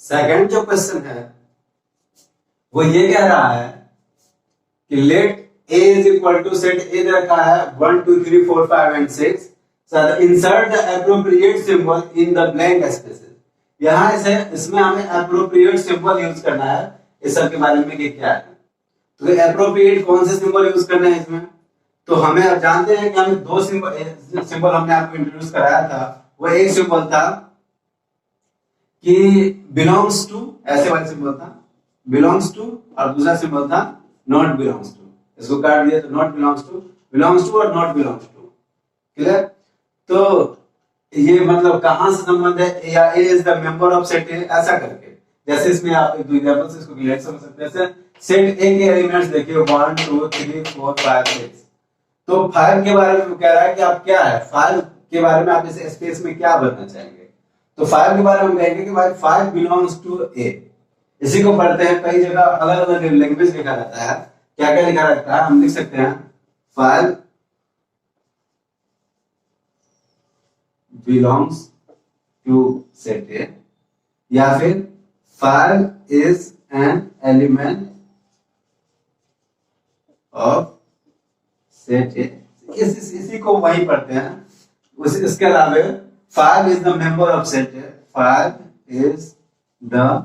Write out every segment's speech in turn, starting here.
Second जो question है वो ये कह रहा है कि let a is equal to set a दे रखा है 1 2 3 4 5 and 6 so insert the appropriate symbol in the blank spaces। यहाँ इसे इसमें हमें appropriate symbol यूज करना है। इस सब के बारे में कि क्या है, तो appropriate कौन से सिंबल यूज करना है इसमें, तो हमें अब जानते हैं कि हमें दो सिंबल हमने आपको इंट्रोड्यूस कराया था। वो एक सिंबल था कि बिलोंग्स टू, ऐसे वाला सिंबल था बिलोंग्स टू, और दूसरा सिंबल था नॉट बिलोंग्स टू। इसको काट दिया तो नॉट बिलोंग्स टू और नॉट बिलोंग्स टू। क्लियर? तो ये मतलब कहां से संबंध है, या A is the member of set A, ऐसा करके। जैसे इसमें आप एक दो एग्जांपल से इसको क्लियर समझ सकते हैं। जैसे सेट ए के एलिमेंट्स देखिए 1 2 3 4 5 6, तो 5 के बारे में कह रहा है कि आप क्या है, 5 के बारे में आप इस स्पेस में क्या बताना चाहेंगे। तो 5 के बारे में हम कहेंगे कि भाई 5 बिलोंग्स टू ए। इसी को पढ़ते हैं कई जगह अलग अलग लैंग्वेज लिखा रहता है। क्या क्या लिखा रहता है, हम लिख सकते हैं 5 बिलोंग्स टू सेट ए, या फिर 5 is an element of set ए। इसी को वही पढ़ते हैं। इसके अलावा 5 is the member of set A, 5 is the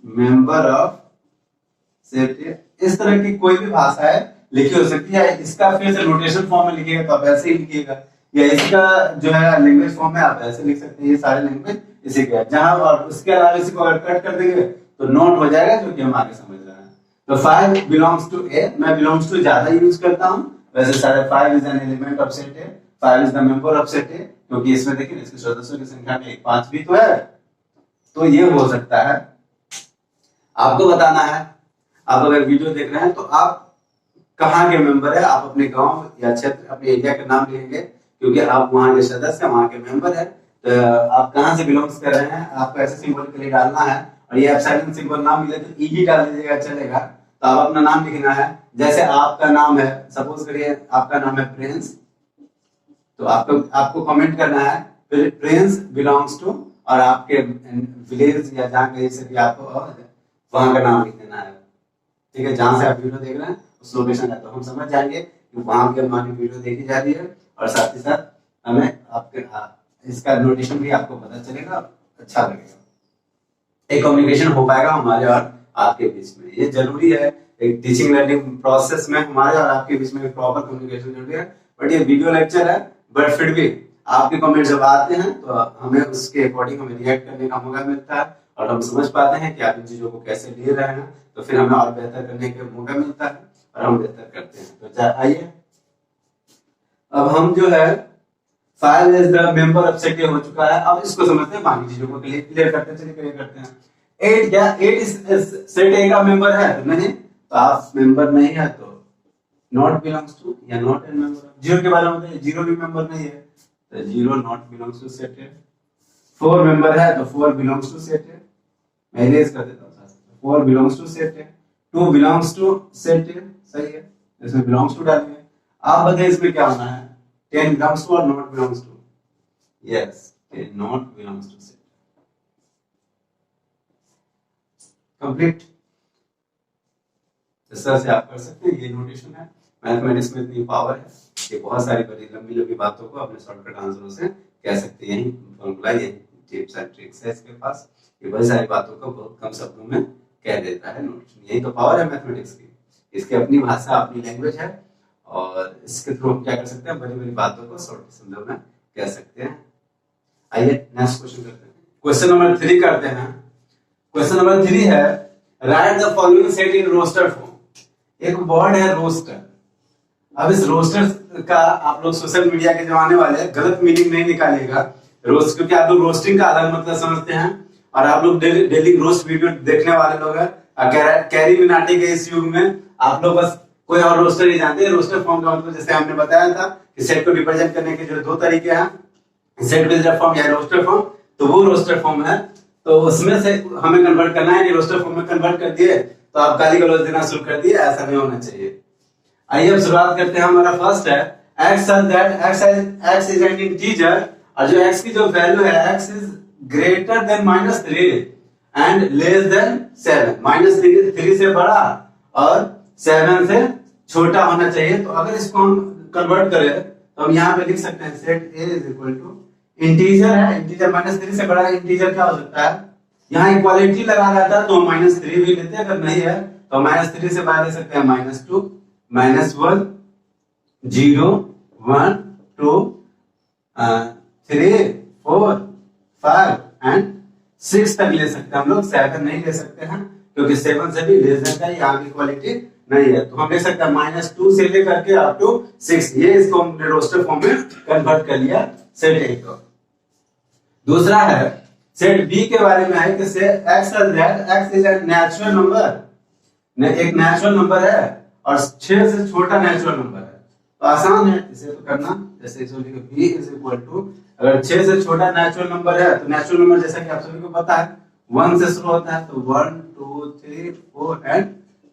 member of set ए। इस तरह की कोई भी भाषा है लिखी हो सकती है। इसका फिर से नोटेशन फॉर्म में लिखिएगा तो आप ऐसे ही लिखिएगा, या इसका जो है लैंग्वेज फॉर्म में आप ऐसे लिख सकते हैं। ये सारे लैंग्वेज इसी के जहां, और उसके अलावा इसी को अगर कट कर देंगे तो नोट हो जाएगा, जो कि हम आगे समझ रहे हैं। तो 5 बिलोंग्स टू ए, मैं बिलोंग्स टू ज्यादा यूज करता हूं, वैसे सारे 5 is an element of set A, 5 is the member of set ए, क्योंकि इसमें देखिए इसके सदस्यों की संख्या में 5 भी तो है। तो ये हो सकता है। आपको बताना है, आप अगर वीडियो देख रहे हैं तो आप कहाँ के मेंबर है, आप अपने गांव या क्षेत्र, अपने एरिया का नाम लिखेंगे, क्योंकि आप वहां के सदस्य हैं, वहां के मेंबर है। तो आप कहाँ से बिलोंग्स कर रहे हैं, आपको ऐसे सिंबल के लिए डालना है। और ये एप्सिलॉन सिंबल ना मिले तो ई डाल दीजिएगा, चलेगा। तो आप अपना नाम लिखना है। जैसे आपका नाम है, सपोज करिए आपका नाम है प्रिंस, तो आपको कमेंट करना है प्रिंस बिलोंग्स टू, और आपके विलेज या जहाँ कहीं से भी आपको वहां का नाम लिख देना है। ठीक है, जहां से आप वीडियो देख रहे हैं उस लोकेशन है, तो हम समझ जाएंगे कि वहां की हमारी वीडियो देखी जा रही है। और साथ ही साथ हमें आपके इसका नोटेशन भी आपको पता चलेगा, अच्छा लगेगा। एक कम्युनिकेशन हो पाएगा हमारे और आपके बीच में। ये जरूरी है, एक टीचिंग लर्निंग प्रोसेस में हमारे और आपके बीच में प्रॉपर कम्युनिकेशन जरूरी है। बट ये वीडियो लेक्चर है, बट फिर भी आपके कमेंट जब आते हैं तो हमें उसके अकॉर्डिंग हमें रिएक्ट करने का मौका मिलता है, और हम समझ पाते हैं कि आप इन चीजों को कैसे ले रहे हैं। तो फिर हमें और बेहतर करने का मौका मिलता है और हम बेहतर करते हैं। तो आइए अब हम जो है 5 is the member of set ए हो चुका है। अब इसको समझते हैं, बाकी चीजों को क्लियर करते चलिए, क्लियर करते हैं। 8 क्या 8 सेट ए का मेंबर है? तो नहीं, तो आप मेंबर नहीं है तो नॉट बिलोंग्स टू या नॉट एन मेंबर। 0 के बारे में बताइए, 0 भी मेंबर नहीं है तो 0 not belongs to set A. 4 member है तो 4 बिलोंग्स टू सेट ए। मैं इरेज कर देता हूं, 4 belongs to set A. 2 belongs to set A, सही है, इसमें बिलोंग्स टू डालेंगे। आप बताइए इसमें क्या होना है, 10 बिलोंग्स टू और not belongs to? Yes, 10 not belongs to set. Complete. इस तरह से आप कर सकते हैं, ये नोटेशन है। मैथमेटिक्स में इतनी पावर है कि बहुत सारी बड़ी लंबी लंबी बातों को अपने शॉर्टकट आंसरों से कह सकते हैं। यही फॉर्मूला, यही टिप्स एंड ट्रिक्स है इसके पास। ये बड़ी सारी बातों को बहुत कम शब्दों में कह देता है नोटेशन। यही तो पावर है मैथमेटिक्स की। इसकी अपनी भाषा, अपनी लैंग्वेज है, और इसके थ्रू हम क्या कर सकते हैं, बड़ी बड़ी बातों को शॉर्ट शब्दों में कह सकते हैं। आइए नेक्स्ट क्वेश्चन करते हैं। क्वेश्चन नंबर 3 करते हैं। क्वेश्चन नंबर 3 है, write the following set in roster form. एक वर्ड है रोस्टर। अब इस रोस्टर का आप लोग सोशल मीडिया के जमाने वाले गलत मीनिंग नहीं निकालिएगा। रोस्ट, क्योंकि आप लोग रोस्टिंग का अलग मतलब समझते हैं, और आप लोग डेली रोस्ट वीडियो देखने वाले लोग हैं। कैरी मिनाटी के इस युग में आप लोग बस कोई और रोस्टर नहीं जानते। रोस्टर फॉर्म का मतलब जैसे हमने बताया था कि सेट को रिप्रेजेंट करने के जो 2 तरीके हैं, सेट बेस्ड फॉर्म या रोस्टर फॉर्म। तो वो रोस्टर फॉर्म है, तो उसमें से हमें कन्वर्ट करना है। रोस्टर फॉर्म में कन्वर्ट कर दिए तो आप गाली गलौज देना शुरू कर दिए, ऐसा नहीं होना चाहिए। आइए अब शुरुआत करते हैं। हमारा फर्स्ट है x such that x is an integer, और जो x की जो वैल्यू है, x is greater than -3 and less than 7। -3 से बड़ा और 7 से छोटा होना चाहिए। तो अगर इसको हम कन्वर्ट करें तो हम यहाँ पे लिख सकते हैं set A is equal to integer है, इंटीजर -3 से बड़ा इंटीजर क्या हो सकता है, यहाँ इक्वालिटी लगा रहता है तो हम -3 भी लेते हैं, अगर नहीं है तो -3 से बाहर ले सकते हैं -2, -1, 0, 1, 2, 3, 4, 5 एंड 6 तक ले सकते हैं हम लोग। 7 नहीं ले सकते हैं क्योंकि 7 से भी लेस देन का यहाँ की इक्वालिटी नहीं है। तो हम ले सकते हैं -2 से लेकर के अप टू 6। ये इसको हमने रोस्टर फॉर्म में कन्वर्ट कर लिया सेट ए को। दूसरा है सेट बी के बारे में है कि x is a natural number, एक नेचुरल नंबर है और 6 से छोटा नेचुरल नंबर है। तो आसान है इसे तो करना। जैसे इसको लिखो b इज इक्वल टू, अगर 6 से छोटा नेचुरल नंबर है तो नेचुरल नंबर जैसा कि आप सभी को पता है 1 से शुरू होता है, तो 1, 2, 3, 4 एंड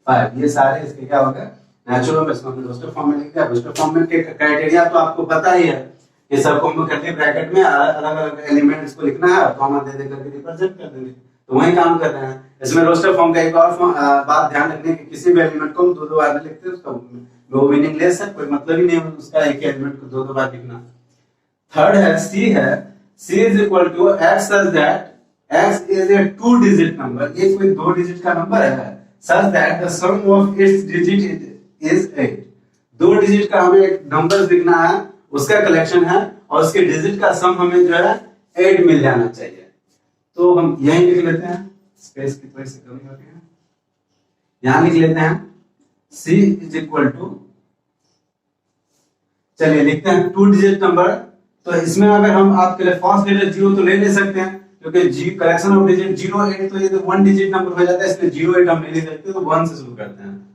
5 ये सारे इसके क्या हो गए नेचुरल नंबर। इसको हमने रोस्टर फॉर्म में लिख दिया। रोस्टर फॉर्म में के क्राइटेरिया तो आपको पता ही है कि सबको हम करली ब्रैकेट में अलग अलग एलिमेंट्स को लिखना है, तो हम दे दे करके रिप्रेजेंट कर देंगे। तो वही काम कर रहे हैं। इसमें रोस्टर फॉर्म का एक और बात ध्यान रखने की, किसी भी एलिमेंट को हम दो बार नहीं लिखते, उसका वो मीनिंगलेस है, कोई मतलब ही नहीं है उसका एक एलिमेंट को दो बार लिखना। थर्ड है C is equal to x such that x is a 2 digit number, ये कोई 2 डिजिट का नंबर है, such that the sum of its digit is 8। 2 digit का हमें एक नंबर लिखना है, उसका कलेक्शन है और उसके डिजिट का सम हमें जो है 8 मिल जाना चाहिए। तो हम यही लिख लेते हैं, स्पेस की थोड़ी सी कमी होती है, यहां लिख लेते हैं c इज इक्वल टू, चलिए लिखते हैं 2 डिजिट नंबर। तो इसमें अगर हम आपके लिए फर्स्ट लेटर 0 तो ले सकते हैं क्योंकि जी कलेक्शन ऑफ डिजिट 0, 8 तो ये तो 1 डिजिट नंबर हो जाता है, इसलिए 0, 8 हम नहीं ले सकते, तो 1 से शुरू करते हैं।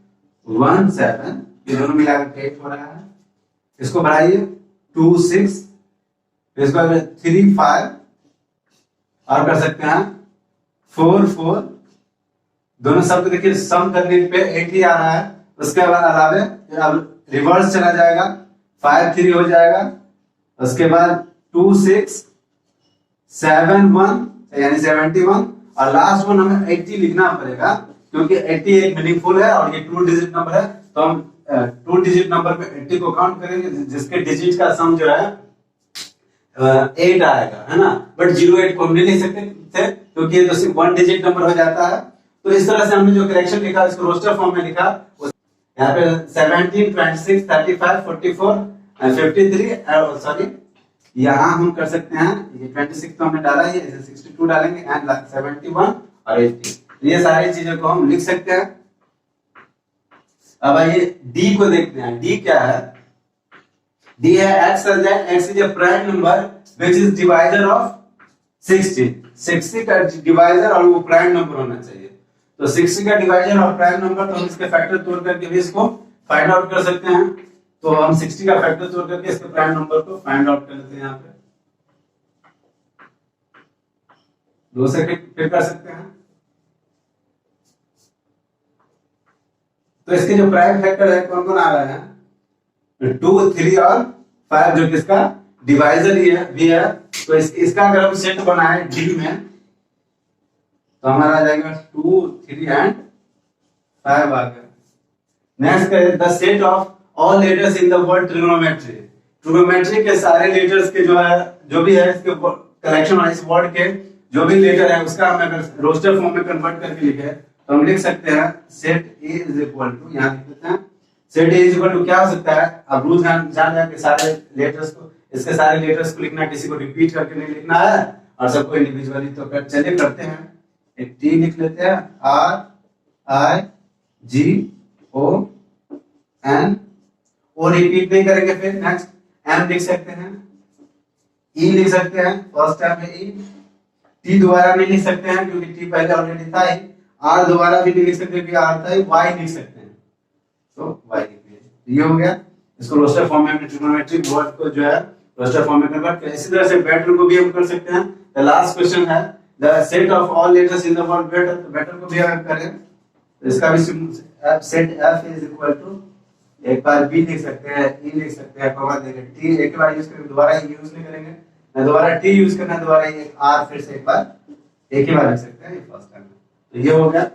1, 7 ये दोनों मिलाकर 8 हो रहा है। इसको बढ़ाइए 2, 6, इसको अगर 3, 5 और कर सकते हैं 4, 4 दोनों सब देखिए सम करने पे 8 ही आ रहा है। उसके बाद अलावे अब रिवर्स चला जाएगा, 5, 3 हो जाएगा, उसके बाद 2, 6, 7, 1 यानी 71 और लास्ट वन हमें 80 लिखना पड़ेगा क्योंकि 80 एक मीनिंगफुल है और ये 2 डिजिट नंबर है। तो हम 2 डिजिट नंबर पे 80 को काउंट करेंगे जिसके डिजिट का सम जो है 8 आएगा, है ना। बट 0, 8 को हम नहीं लिख सकते थे क्योंकि ये तो सिर्फ 1 डिजिट नंबर हो जाता है। तो इस तरह से हमने जो करेक्शन लिखा इसको रोस्टर फॉर्म में लिखा। यहाँ पे 17, 26, 35, 44 53 सॉरी यहाँ हम कर सकते हैं, ये 26 तो हमने डाला है, इसे 62 डालेंगे एंड 71 और 80, ये सारी चीजों को हम लिख सकते हैं। अब आइए डी को देखते हैं। डी क्या है? डी है x is a prime number which is divisor of 60। 60 का डिवाइजर और वो प्राइम नंबर होना चाहिए। तो 60 का डिवाइजर और प्राइम नंबर, तो हम इसके फैक्टर तोड़ करके भी इसको फाइंड आउट कर सकते हैं। तो हम 60 का फैक्टर तोड़ करके इसके प्राइम नंबर को फाइंड आउट कर लेते हैं। यहाँ पे 2 से फिर कर सकते हैं। तो इसके जो प्राइम फैक्टर है कौन कौन आ रहे हैं? 2, 3 और 5 जो किसका डिवाइजर भी है। तो इसका अगर हम सेट बनाए डी में तो हमारा आ जाएगा 2, 3 एंड 5 आ गया। नेक्स्ट करें the set of all letters in the word trigonometry. Trigonometry के सारे लेटर्स के जो भी है इसके कलेक्शन और इस वर्ड के जो भी लेटर है उसका हम अगर रोस्टर फॉर्म में कन्वर्ट करके लिखे तो हम लिख सकते हैं set A is equal to, यहाँ लिख लेते हैं set A is equal to क्या हो सकता है? अब रूल जान जाए कि सारे लेटर्स को, इसके सारे लेटर्स को लिखना, किसी को रिपीट करके नहीं लिखना है और सबको इंडिविजुअली। तो चलिए करते हैं, एक टी लिख लेते हैं, RIGON, ओ रिपीट नहीं करेंगे। फिर नेक्स्ट एम लिख सकते हैं, ई लिख सकते हैं, फर्स्ट टाइम में ई। टी दोबारा नहीं लिख सकते हैं क्योंकि टी पहले ऑलरेडी था ही। आर दोबारा भी नहीं लिख सकते क्योंकि आर था ही। वाई लिख सकते हैं, तो वाई लिखिए। ये हो गया। इसको रोस्टर फॉर्म में ट्रिग्नोमेट्रिक वर्ड को जो है रोस्टर फॉर्म में कन्वर्ट कर। इसी तरह से वेक्टर को भी हम कर सकते हैं। द लास्ट क्वेश्चन है the set of all letters in the word vector. तो वेक्टर को भी अगर करें तो इसका भी set F is equal to, एक बार बी लिख सकते हैं, ई लिख सकते हैं, कॉमा देंगे, टी एक बार यूज करेंगे, दोबारा यूज नहीं करेंगे। मैं दोबारा टी यूज करना है, दोबारा एक आर फिर से एक बार एक ही बार लिख सकते हैं फर्स्ट टाइम। तो ये हो गया।